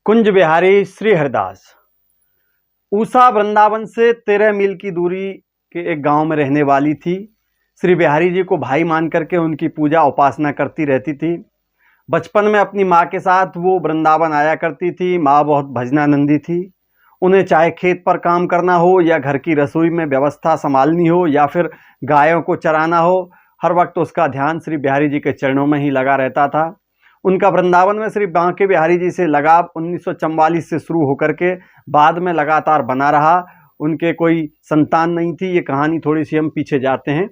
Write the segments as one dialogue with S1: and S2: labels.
S1: कुंज बिहारी श्री हरिदास ऊषा वृंदावन से 13 मील की दूरी के एक गांव में रहने वाली थी। श्री बिहारी जी को भाई मान करके उनकी पूजा उपासना करती रहती थी। बचपन में अपनी माँ के साथ वो वृंदावन आया करती थी। माँ बहुत भजनानंदी थी। उन्हें चाहे खेत पर काम करना हो या घर की रसोई में व्यवस्था संभालनी हो या फिर गायों को चराना हो, हर वक्त उसका ध्यान श्री बिहारी जी के चरणों में ही लगा रहता था। उनका वृंदावन में श्री बांके बिहारी जी से लगाव 1944 से शुरू होकर के बाद में लगातार बना रहा। उनके कोई संतान नहीं थी। ये कहानी थोड़ी सी हम पीछे जाते हैं।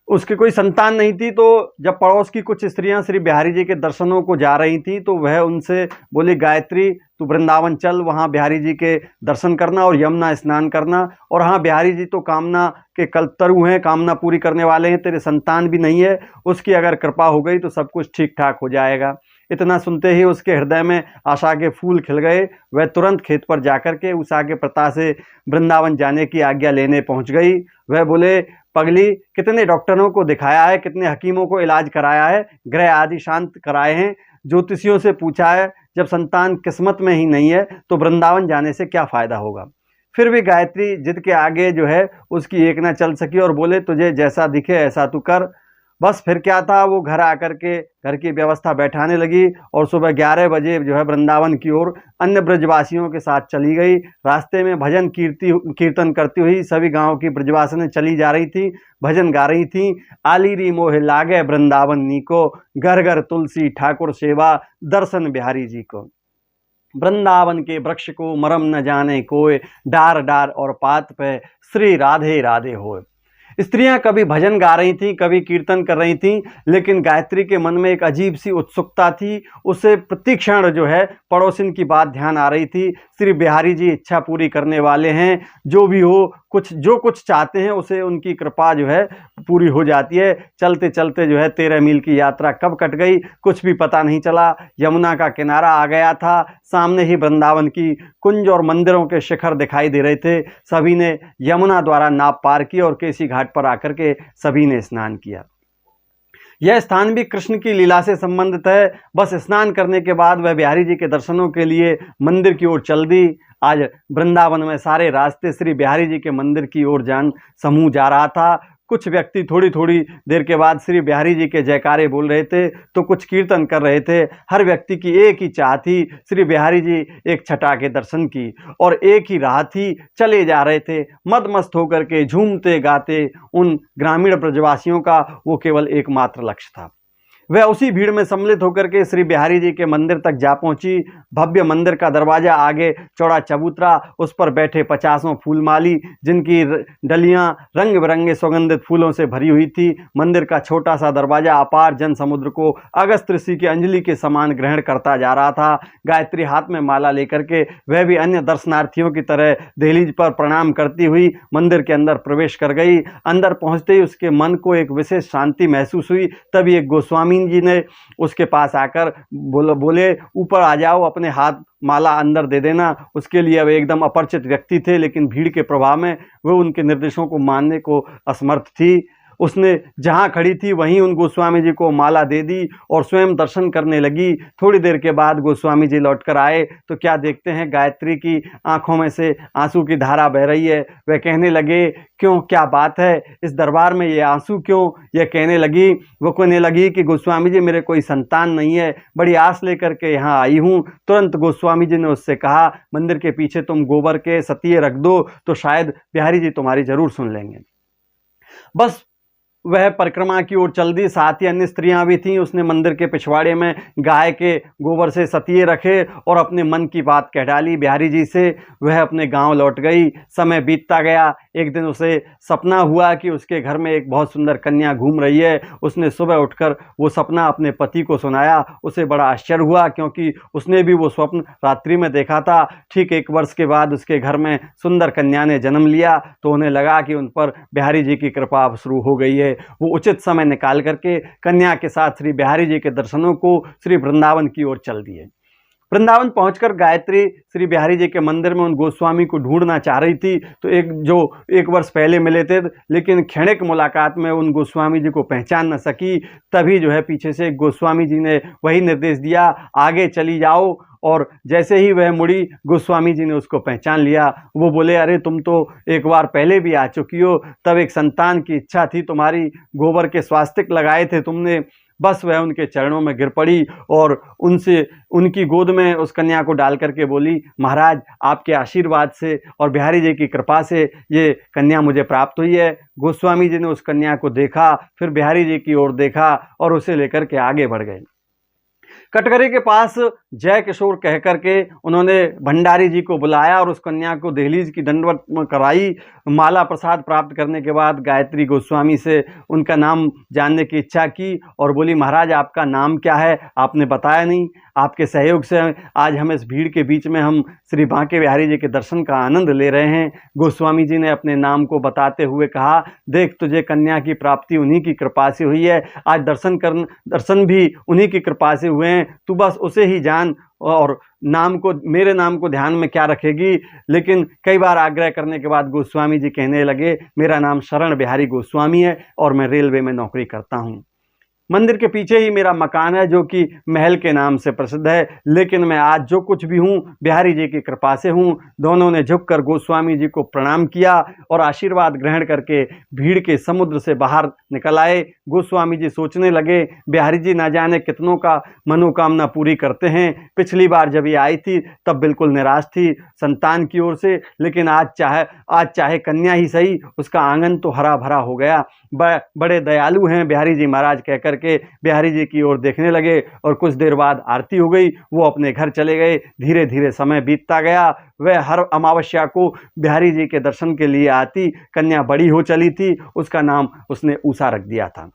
S1: उसकी कोई संतान नहीं थी, तो जब पड़ोस की कुछ स्त्रियां श्री बिहारी जी के दर्शनों को जा रही थी तो वह उनसे बोली, गायत्री तू वृंदावन चल, वहाँ बिहारी जी के दर्शन करना और यमुना स्नान करना। और हाँ, बिहारी जी तो कामना के कल्पतरु हैं, कामना पूरी करने वाले हैं, तेरे संतान भी नहीं है, उसकी अगर कृपा हो गई तो सब कुछ ठीक ठाक हो जाएगा। इतना सुनते ही उसके हृदय में आशा के फूल खिल गए। वह तुरंत खेत पर जाकर के उषा के पिता से वृंदावन जाने की आज्ञा लेने पहुंच गई। वह बोले, पगली कितने डॉक्टरों को दिखाया है, कितने हकीमों को इलाज कराया है, ग्रह आदि शांत कराए हैं, ज्योतिषियों से पूछा है, जब संतान किस्मत में ही नहीं है तो वृंदावन जाने से क्या फ़ायदा होगा। फिर भी गायत्री जिद के आगे जो है उसकी एक ना चल सकी और बोले, तुझे जैसा दिखे ऐसा तू कर। बस फिर क्या था, वो घर आकर के घर की व्यवस्था बैठाने लगी और सुबह 11 बजे जो है वृंदावन की ओर अन्य ब्रजवासियों के साथ चली गई। रास्ते में भजन कीर्तन करती हुई सभी गांव की ब्रजवासिनें चली जा रही थी, भजन गा रही थी। आली री मोहे लागे वृंदावन नीको, घर घर तुलसी ठाकुर सेवा, दर्शन बिहारी जी को। वृंदावन के वृक्ष को मरम न जाने कोय, डार डार और पात पे श्री राधे राधे होए। स्त्रियां कभी भजन गा रही थीं, कभी कीर्तन कर रही थीं, लेकिन गायत्री के मन में एक अजीब सी उत्सुकता थी। उसे प्रतिक्षण जो है पड़ोसिन की बात ध्यान आ रही थी। श्री बिहारी जी इच्छा पूरी करने वाले हैं, जो भी हो, जो कुछ चाहते हैं उसे उनकी कृपा जो है पूरी हो जाती है। चलते चलते जो है 13 मील की यात्रा कब कट गई कुछ भी पता नहीं चला। यमुना का किनारा आ गया था। सामने ही वृंदावन की कुंज और मंदिरों के शिखर दिखाई दे रहे थे। सभी ने यमुना द्वारा नाव पार की और केसी घाट पर आकर के सभी ने स्नान किया। यह स्थान भी कृष्ण की लीला से संबंधित है। बस स्नान करने के बाद वह बिहारी जी के दर्शनों के लिए मंदिर की ओर चल दी। आज वृंदावन में सारे रास्ते श्री बिहारी जी के मंदिर की ओर समूह जा रहा था। कुछ व्यक्ति थोड़ी थोड़ी देर के बाद श्री बिहारी जी के जयकारे बोल रहे थे तो कुछ कीर्तन कर रहे थे। हर व्यक्ति की एक ही चाह थी, श्री बिहारी जी एक छटा के दर्शन की, और एक ही राह थी, चले जा रहे थे मदमस्त होकर के, झूमते गाते। उन ग्रामीण ब्रजवासियों का वो केवल एकमात्र लक्ष्य था। वह उसी भीड़ में सम्मिलित होकर के श्री बिहारी जी के मंदिर तक जा पहुंची। भव्य मंदिर का दरवाजा आगे चौड़ा चबूतरा, उस पर बैठे 50 फूलमाली, जिनकी डलियां रंग बिरंगे सुगंधित फूलों से भरी हुई थी। मंदिर का छोटा सा दरवाजा अपार जन समुद्र को अगस्त ऋषि की अंजलि के समान ग्रहण करता जा रहा था। गायत्री हाथ में माला लेकर के वह भी अन्य दर्शनार्थियों की तरह दहलीज पर प्रणाम करती हुई मंदिर के अंदर प्रवेश कर गई। अंदर पहुंचते ही उसके मन को एक विशेष शांति महसूस हुई। तभी एक गोस्वामी जी ने उसके पास आकर बोले, ऊपर आ जाओ, अपने हाथ माला अंदर दे देना। उसके लिए अब एकदम अपरिचित व्यक्ति थे, लेकिन भीड़ के प्रभाव में वह उनके निर्देशों को मानने को असमर्थ थी। उसने जहाँ खड़ी थी वहीं उन गोस्वामी जी को माला दे दी और स्वयं दर्शन करने लगी। थोड़ी देर के बाद गोस्वामी जी लौटकर आए तो क्या देखते हैं, गायत्री की आंखों में से आंसू की धारा बह रही है। वह कहने लगे, क्यों, क्या बात है, इस दरबार में ये आंसू क्यों? यह कहने लगी कि गोस्वामी जी, मेरे कोई संतान नहीं है, बड़ी आस लेकर के यहाँ आई हूँ। तुरंत गोस्वामी जी ने उससे कहा, मंदिर के पीछे तुम गोबर के सतिये रख दो तो शायद बिहारी जी तुम्हारी जरूर सुन लेंगे। बस वह परिक्रमा की ओर चल दी। साथ ही अन्य स्त्रियां भी थीं। उसने मंदिर के पिछवाड़े में गाय के गोबर से सतिये रखे और अपने मन की बात कह डाली बिहारी जी से। वह अपने गांव लौट गई। समय बीतता गया। एक दिन उसे सपना हुआ कि उसके घर में एक बहुत सुंदर कन्या घूम रही है। उसने सुबह उठकर वो सपना अपने पति को सुनाया। उसे बड़ा आश्चर्य हुआ, क्योंकि उसने भी वो स्वप्न रात्रि में देखा था। ठीक 1 वर्ष के बाद उसके घर में सुंदर कन्या ने जन्म लिया तो उन्हें लगा कि उन पर बिहारी जी की कृपा अब शुरू हो गई है। वो उचित समय निकाल करके कन्या के साथ श्री बिहारी जी के दर्शनों को श्री वृंदावन की ओर चल दिए। वृंदावन पहुंचकर गायत्री श्री बिहारी जी के मंदिर में उन गोस्वामी को ढूंढना चाह रही थी। तो एक वर्ष पहले मिले थे, लेकिन क्षणिक मुलाकात में उन गोस्वामी जी को पहचान न सकी। तभी जो है पीछे से गोस्वामी जी ने वही निर्देश दिया, आगे चली जाओ। और जैसे ही वह मुड़ी, गोस्वामी जी ने उसको पहचान लिया। वो बोले, अरे तुम तो एक बार पहले भी आ चुकी हो, तब एक संतान की इच्छा थी तुम्हारी, गोबर के स्वास्तिक लगाए थे तुमने। बस वह उनके चरणों में गिर पड़ी और उनकी गोद में उस कन्या को डाल करके बोली, महाराज आपके आशीर्वाद से और बिहारी जी की कृपा से ये कन्या मुझे प्राप्त हुई है। गोस्वामी जी ने उस कन्या को देखा, फिर बिहारी जी की ओर देखा और उसे लेकर के आगे बढ़ गए। कटघरे के पास जय किशोर कह करके उन्होंने भंडारी जी को बुलाया और उस कन्या को दहलीज की दंडवत कराई। माला प्रसाद प्राप्त करने के बाद गायत्री गोस्वामी से उनका नाम जानने की इच्छा की और बोली, महाराज आपका नाम क्या है, आपने बताया नहीं। आपके सहयोग से आज हम इस भीड़ के बीच में हम श्री बांके बिहारी जी के दर्शन का आनंद ले रहे हैं। गोस्वामी जी ने अपने नाम को बताते हुए कहा, देख तुझे कन्या की प्राप्ति उन्हीं की कृपा से हुई है, आज दर्शन भी उन्हीं की कृपा से हुए हैं, तू बस उसे ही जान और मेरे नाम को ध्यान में क्या रखेगी। लेकिन कई बार आग्रह करने के बाद गोस्वामी जी कहने लगे, मेरा नाम शरण बिहारी गोस्वामी है और मैं रेलवे में नौकरी करता हूँ। मंदिर के पीछे ही मेरा मकान है जो कि महल के नाम से प्रसिद्ध है, लेकिन मैं आज जो कुछ भी हूँ बिहारी जी की कृपा से हूँ। दोनों ने झुककर गोस्वामी जी को प्रणाम किया और आशीर्वाद ग्रहण करके भीड़ के समुद्र से बाहर निकल आए। गोस्वामी जी सोचने लगे, बिहारी जी ना जाने कितनों का मनोकामना पूरी करते हैं। पिछली बार जब ये आई थी तब बिल्कुल निराश थी संतान की ओर से, लेकिन आज चाहे कन्या ही सही, उसका आंगन तो हरा भरा हो गया। बड़े दयालु हैं बिहारी जी महाराज कहकर के बिहारी जी की ओर देखने लगे और कुछ देर बाद आरती हो गई, वो अपने घर चले गए। धीरे धीरे समय बीतता गया। वह हर अमावस्या को बिहारी जी के दर्शन के लिए आती। कन्या बड़ी हो चली थी, उसका नाम उसने उषा रख दिया था।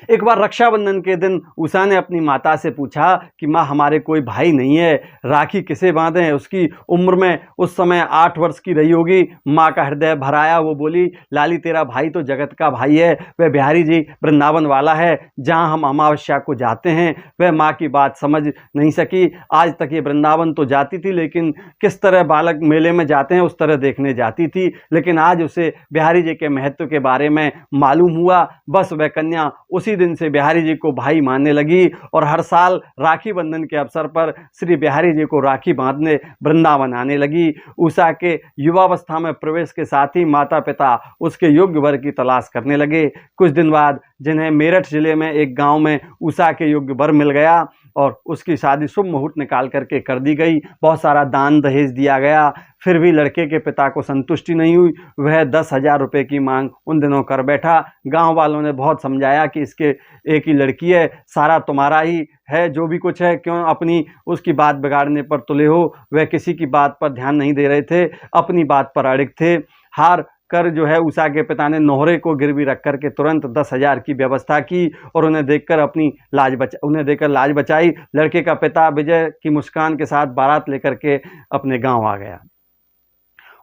S1: एक बार रक्षाबंधन के दिन उषा ने अपनी माता से पूछा कि माँ, हमारे कोई भाई नहीं है, राखी किसे बांधें। उसकी उम्र में उस समय 8 वर्ष की रही होगी। माँ का हृदय भर आया। वो बोली, लाली तेरा भाई तो जगत का भाई है, वह बिहारी जी वृंदावन वाला है जहाँ हम अमावस्या को जाते हैं। वह माँ की बात समझ नहीं सकी। आज तक ये वृंदावन तो जाती थी, लेकिन किस तरह बालक मेले में जाते हैं उस तरह देखने जाती थी। लेकिन आज उसे बिहारी जी के महत्व के बारे में मालूम हुआ। बस वह कन्या उसी दिन से बिहारी जी को भाई मानने लगी और हर साल राखी बंधन के अवसर पर श्री बिहारी जी को राखी बांधने वृंदावन आने लगी। उषा के युवावस्था में प्रवेश के साथ ही माता पिता उसके योग्य वर की तलाश करने लगे। कुछ दिन बाद जिन्हें मेरठ जिले में एक गांव में उषा के योग्य वर मिल गया और उसकी शादी शुभ मुहूर्त निकाल करके कर दी गई। बहुत सारा दान दहेज दिया गया, फिर भी लड़के के पिता को संतुष्टि नहीं हुई। वह 10,000 रुपये की मांग उन दिनों कर बैठा। गांव वालों ने बहुत समझाया कि इसके एक ही लड़की है, सारा तुम्हारा ही है, जो भी कुछ है क्यों अपनी उसकी बात बिगाड़ने पर तुले हो। वह किसी की बात पर ध्यान नहीं दे रहे थे, अपनी बात पर अड़िग थे। हार कर जो है उषा के पिता ने नोहरे को गिरवी रख करके तुरंत 10,000 की व्यवस्था की और उन्हें देखकर लाज बचाई। लड़के का पिता विजय की मुस्कान के साथ बारात लेकर के अपने गांव आ गया।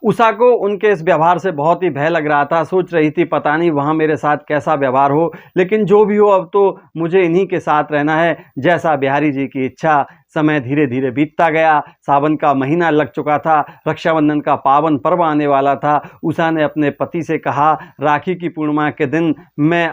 S1: उषा को उनके इस व्यवहार से बहुत ही भय लग रहा था। सोच रही थी, पता नहीं वहाँ मेरे साथ कैसा व्यवहार हो, लेकिन जो भी हो अब तो मुझे इन्हीं के साथ रहना है, जैसा बिहारी जी की इच्छा। समय धीरे धीरे बीतता गया। सावन का महीना लग चुका था, रक्षाबंधन का पावन पर्व आने वाला था। उषा ने अपने पति से कहा, राखी की पूर्णिमा के दिन मैं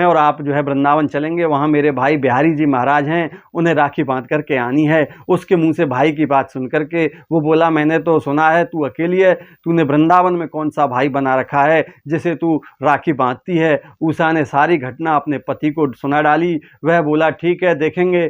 S1: और आप जो है वृंदावन चलेंगे, वहाँ मेरे भाई बिहारी जी महाराज हैं, उन्हें राखी बांध करके आनी है। उसके मुंह से भाई की बात सुन करके वो बोला, मैंने तो सुना है तू अकेली है, तूने वृंदावन में कौन सा भाई बना रखा है जिसे तू राखी बांधती है। उषा ने सारी घटना अपने पति को सुना डाली। वह बोला, ठीक है देखेंगे।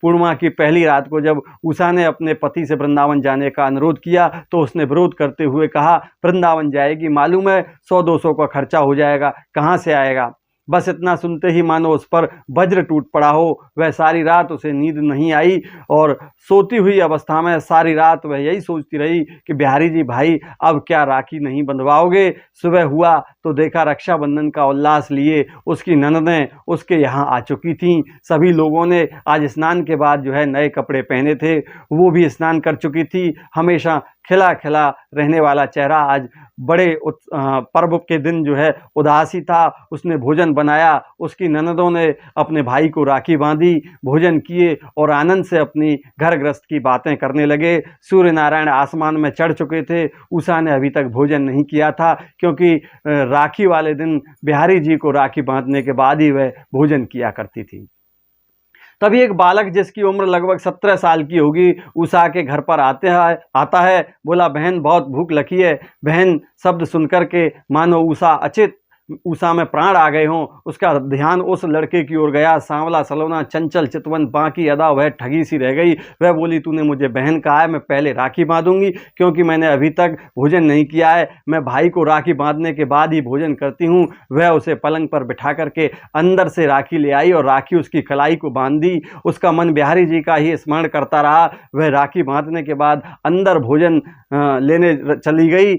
S1: पूर्णिमा की पहली रात को जब उषा ने अपने पति से वृंदावन जाने का अनुरोध किया तो उसने विरोध करते हुए कहा, वृंदावन जाएगी, मालूम है 100-200 का खर्चा हो जाएगा, कहाँ से आएगा। बस इतना सुनते ही मानो उस पर वज्र टूट पड़ा हो। वह सारी रात उसे नींद नहीं आई और सोती हुई अवस्था में सारी रात वह यही सोचती रही कि बिहारी जी भाई अब क्या राखी नहीं बंधवाओगे। सुबह हुआ तो देखा रक्षाबंधन का उल्लास लिए उसकी ननदें उसके यहाँ आ चुकी थीं। सभी लोगों ने आज स्नान के बाद जो है नए कपड़े पहने थे, वो भी स्नान कर चुकी थी। हमेशा खिला खिला रहने वाला चेहरा आज बड़े पर्व के दिन जो है उदासी था। उसने भोजन बनाया, उसकी ननदों ने अपने भाई को राखी बांधी, भोजन किए और आनंद से अपनी घर गृहस्थ की बातें करने लगे। सूर्य नारायण आसमान में चढ़ चुके थे। उषा ने अभी तक भोजन नहीं किया था, क्योंकि राखी वाले दिन बिहारी जी को राखी बांधने के बाद ही वह भोजन किया करती थी। तभी एक बालक जिसकी उम्र लगभग 17 साल की होगी उषा के घर पर आता है। बोला, बहन बहुत भूख लगी है। बहन शब्द सुनकर के मानो उषा में प्राण आ गए हों। उसका ध्यान उस लड़के की ओर गया, सांवला सलोना, चंचल चितवन, बाकी अदा, वह ठगी सी रह गई। वह बोली, तूने मुझे बहन कहा है, मैं पहले राखी बांधूंगी, क्योंकि मैंने अभी तक भोजन नहीं किया है। मैं भाई को राखी बांधने के बाद ही भोजन करती हूँ। वह उसे पलंग पर बिठा करके अंदर से राखी ले आई और राखी उसकी कलाई को बांध दी। उसका मन बिहारी जी का ही स्मरण करता रहा। वह राखी बांधने के बाद अंदर भोजन लेने चली गई।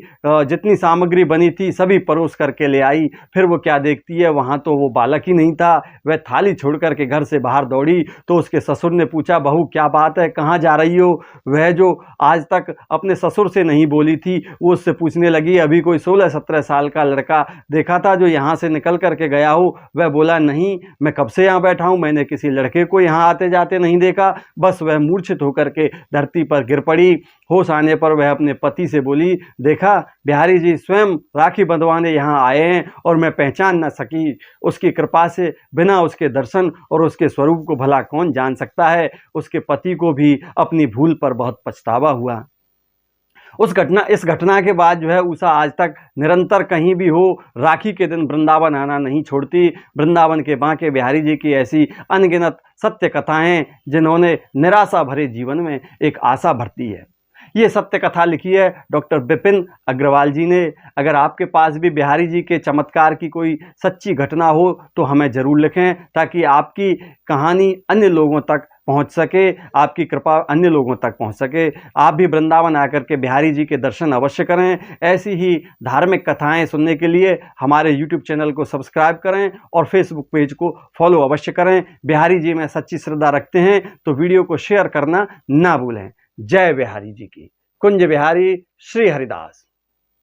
S1: जितनी सामग्री बनी थी सभी परोस करके ले आई। फिर वो क्या देखती है, वहाँ तो वो बालक ही नहीं था। वह थाली छोड़ करके घर से बाहर दौड़ी तो उसके ससुर ने पूछा, बहू क्या बात है, कहाँ जा रही हो? वह जो आज तक अपने ससुर से नहीं बोली थी वो उससे पूछने लगी, अभी कोई 16-17 साल का लड़का देखा था जो यहाँ से निकल करके गया हो? वह बोला, नहीं, मैं कब से यहाँ बैठा हूँ, मैंने किसी लड़के को यहाँ आते जाते नहीं देखा। बस वह मूर्छित होकर के धरती पर गिर पड़ी। होश आने पर वह अपने पति से बोली, देखा, बिहारी जी स्वयं राखी बंधवाने यहाँ आए हैं और मैं पहचान न सकी। उसकी कृपा से बिना उसके दर्शन और उसके स्वरूप को भला कौन जान सकता है। उसके पति को भी अपनी भूल पर बहुत पछतावा हुआ। इस घटना के बाद जो है उषा आज तक निरंतर कहीं भी हो राखी के दिन वृंदावन आना नहीं छोड़ती। वृंदावन के बांके बिहारी जी की ऐसी अनगिनत सत्य कथाएं जिन्होंने निराशा भरे जीवन में एक आशा भरती है। ये सत्य कथा लिखी है डॉक्टर विपिन अग्रवाल जी ने। अगर आपके पास भी बिहारी जी के चमत्कार की कोई सच्ची घटना हो तो हमें ज़रूर लिखें, ताकि आपकी कहानी अन्य लोगों तक पहुंच सके, आपकी कृपा अन्य लोगों तक पहुंच सके। आप भी वृंदावन आकर के बिहारी जी के दर्शन अवश्य करें। ऐसी ही धार्मिक कथाएं सुनने के लिए हमारे YouTube चैनल को सब्सक्राइब करें और Facebook पेज को फॉलो अवश्य करें। बिहारी जी में सच्ची श्रद्धा रखते हैं तो वीडियो को शेयर करना ना भूलें। जय बिहारी जी की। कुंज बिहारी श्री हरिदास।